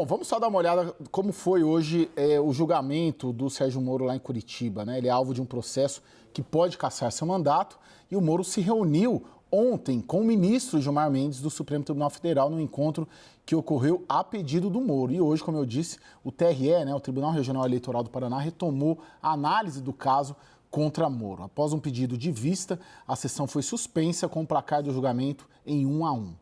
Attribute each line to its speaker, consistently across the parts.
Speaker 1: Bom, vamos só dar uma olhada como foi hoje o julgamento do Sérgio Moro lá em Curitiba, né? Ele é alvo de um processo que pode cassar seu mandato e o Moro se reuniu ontem com o ministro Gilmar Mendes do Supremo Tribunal Federal no encontro que ocorreu a pedido do Moro. E hoje, como eu disse, o TRE, né, o Tribunal Regional Eleitoral do Paraná, retomou a análise do caso contra Moro. Após um pedido de vista, a sessão foi suspensa com o placar do julgamento em 1-1.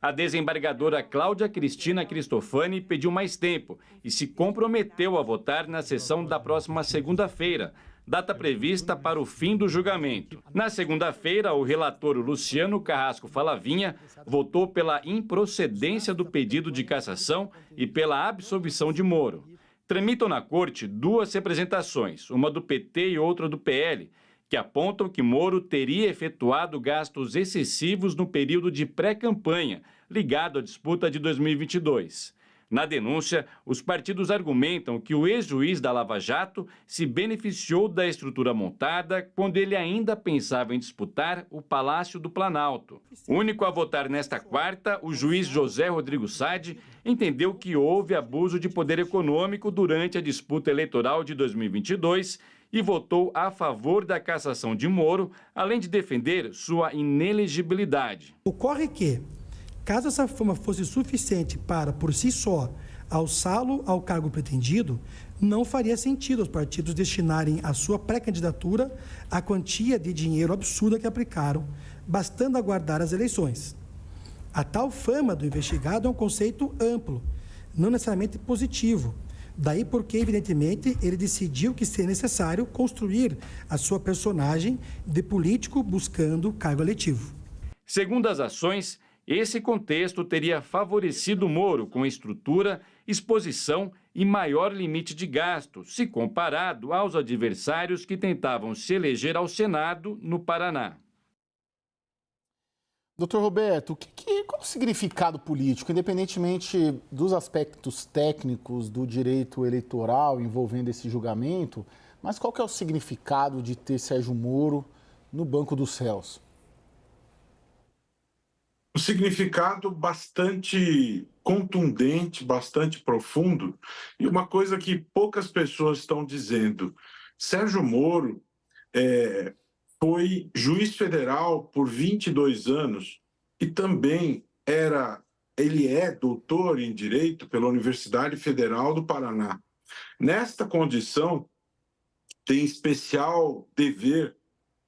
Speaker 2: A desembargadora Cláudia Cristina Cristofani pediu mais tempo e se comprometeu a votar na sessão da próxima segunda-feira, data prevista para o fim do julgamento. Na segunda-feira, o relator Luciano Carrasco Falavinha votou pela improcedência do pedido de cassação e pela absolvição de Moro. Tramitam na corte duas representações, uma do PT e outra do PL, que apontam que Moro teria efetuado gastos excessivos no período de pré-campanha, ligado à disputa de 2022. Na denúncia, os partidos argumentam que o ex-juiz da Lava Jato se beneficiou da estrutura montada quando ele ainda pensava em disputar o Palácio do Planalto. Único a votar nesta quarta, o juiz José Rodrigo Sade entendeu que houve abuso de poder econômico durante a disputa eleitoral de 2022 e votou a favor da cassação de Moro, além de defender sua inelegibilidade.
Speaker 3: Ocorre que, caso essa fama fosse suficiente para, por si só, alçá-lo ao cargo pretendido, não faria sentido os partidos destinarem à sua pré-candidatura a quantia de dinheiro absurda que aplicaram, bastando aguardar as eleições. A tal fama do investigado é um conceito amplo, não necessariamente positivo. Daí porque, evidentemente, ele decidiu que seria necessário construir a sua personagem de político buscando cargo eletivo.
Speaker 2: Segundo as ações, esse contexto teria favorecido Moro com estrutura, exposição e maior limite de gasto, se comparado aos adversários que tentavam se eleger ao Senado no Paraná.
Speaker 1: Doutor Roberto, qual é o significado político, independentemente dos aspectos técnicos do direito eleitoral envolvendo esse julgamento, mas qual que é o significado de ter Sérgio Moro no banco dos réus?
Speaker 4: Um significado bastante contundente, bastante profundo, e uma coisa que poucas pessoas estão dizendo. Sérgio Moro foi juiz federal por 22 anos e também ele é doutor em Direito pela Universidade Federal do Paraná. Nesta condição, tem especial dever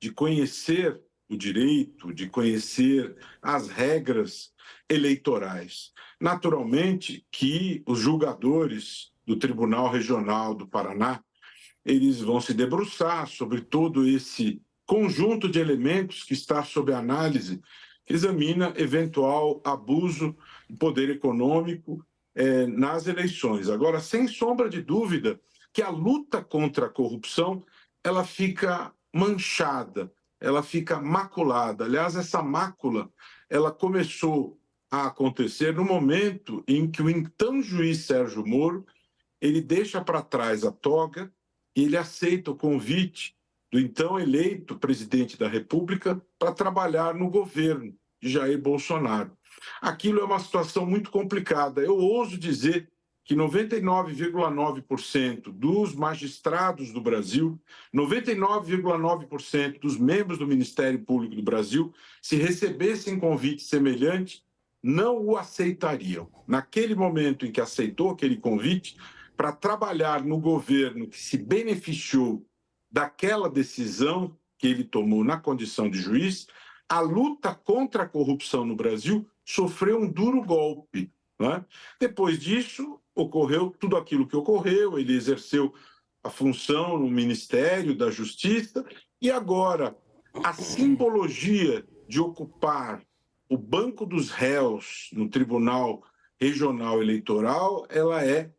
Speaker 4: de conhecer o direito, de conhecer as regras eleitorais. Naturalmente que os julgadores do Tribunal Regional do Paraná, eles vão se debruçar sobre todo esse conjunto de elementos que está sob análise, que examina eventual abuso do poder econômico nas eleições. Agora, sem sombra de dúvida que a luta contra a corrupção ela fica manchada, ela fica maculada. Aliás, essa mácula ela começou a acontecer no momento em que o então juiz Sérgio Moro ele deixa para trás a toga e ele aceita o convite do então eleito presidente da República para trabalhar no governo de Jair Bolsonaro. Aquilo é uma situação muito complicada. Eu ouso dizer que 99,9% dos magistrados do Brasil, 99,9% dos membros do Ministério Público do Brasil, se recebessem convite semelhante, não o aceitariam. Naquele momento em que aceitou aquele convite, para trabalhar no governo que se beneficiou daquela decisão que ele tomou na condição de juiz, a luta contra a corrupção no Brasil sofreu um duro golpe. Né? Depois disso, ocorreu tudo aquilo que ocorreu, ele exerceu a função no Ministério da Justiça e agora a simbologia de ocupar o banco dos réus no Tribunal Regional Eleitoral, ela é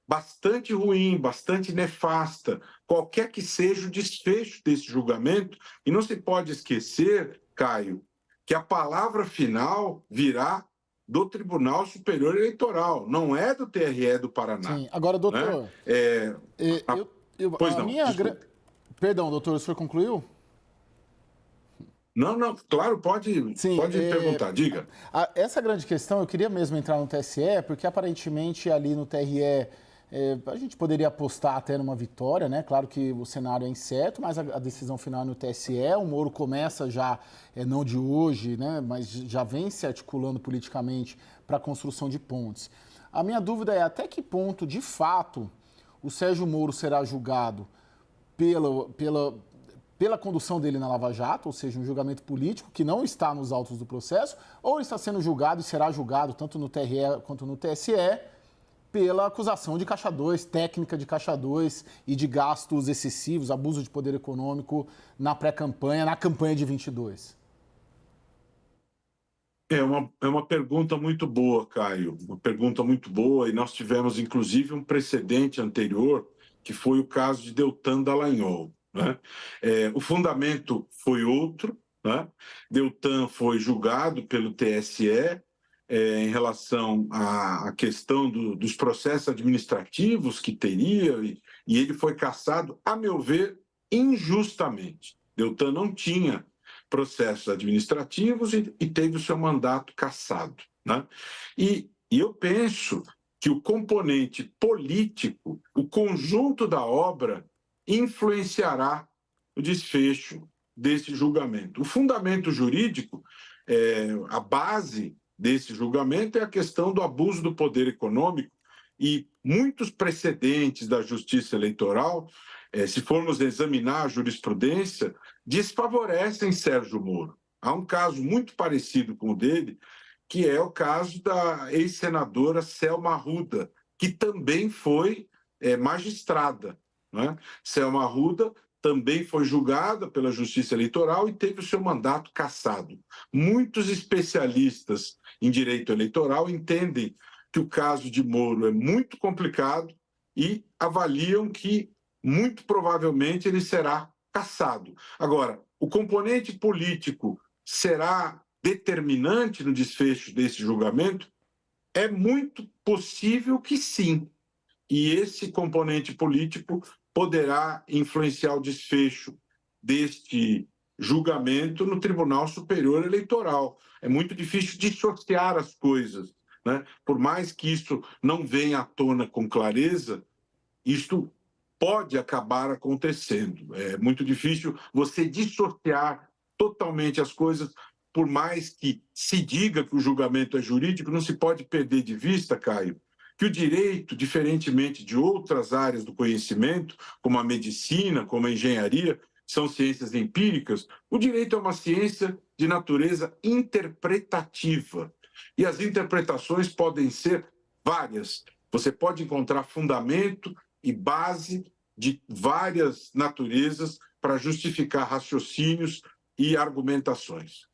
Speaker 4: bastante ruim, bastante nefasta, qualquer que seja o desfecho desse julgamento. E não se pode esquecer, Caio, que a palavra final virá do Tribunal Superior Eleitoral, não é do TRE do Paraná.
Speaker 1: Sim, agora, doutor...
Speaker 4: Né?
Speaker 1: Perdão, doutor, o senhor concluiu?
Speaker 4: Não, claro, pode perguntar, diga.
Speaker 1: Essa grande questão, eu queria mesmo entrar no TSE, porque aparentemente ali no TRE a gente poderia apostar até numa vitória, né? Claro que o cenário é incerto, mas a decisão final é no TSE. O Moro começa já, não de hoje, né? Mas já vem se articulando politicamente para a construção de pontes. A minha dúvida é até que ponto, de fato, o Sérgio Moro será julgado pela condução dele na Lava Jato, ou seja, um julgamento político que não está nos autos do processo, ou está sendo julgado e será julgado tanto no TRE quanto no TSE pela acusação de Caixa 2, técnica de Caixa 2 e de gastos excessivos, abuso de poder econômico na pré-campanha, na campanha de 22.
Speaker 4: É uma pergunta muito boa, Caio, uma pergunta muito boa, e nós tivemos, inclusive, um precedente anterior, que foi o caso de Deltan Dallagnol, né? O fundamento foi outro, né? Deltan foi julgado pelo TSE em relação à questão dos processos administrativos que teria, e ele foi cassado, a meu ver, injustamente. Deltan não tinha processos administrativos e teve o seu mandato cassado, né? E eu penso que o componente político, o conjunto da obra, influenciará o desfecho desse julgamento. O fundamento jurídico, a base desse julgamento é a questão do abuso do poder econômico, e muitos precedentes da Justiça Eleitoral, se formos examinar a jurisprudência, desfavorecem Sérgio Moro. Há um caso muito parecido com o dele, que é o caso da ex-senadora Selma Arruda, que também foi magistrada, né? Selma Arruda também foi julgada pela Justiça Eleitoral e teve o seu mandato cassado. Muitos especialistas em direito eleitoral entendem que o caso de Moro é muito complicado e avaliam que, muito provavelmente, ele será cassado. Agora, o componente político será determinante no desfecho desse julgamento? É muito possível que sim. E esse componente político poderá influenciar o desfecho deste julgamento no Tribunal Superior Eleitoral. É muito difícil dissociar as coisas, né? Por mais que isso não venha à tona com clareza, isto pode acabar acontecendo. É muito difícil você dissociar totalmente as coisas, por mais que se diga que o julgamento é jurídico, não se pode perder de vista, Caio, que o direito, diferentemente de outras áreas do conhecimento, como a medicina, como a engenharia, são ciências empíricas, o direito é uma ciência de natureza interpretativa. E as interpretações podem ser várias. Você pode encontrar fundamento e base de várias naturezas para justificar raciocínios e argumentações.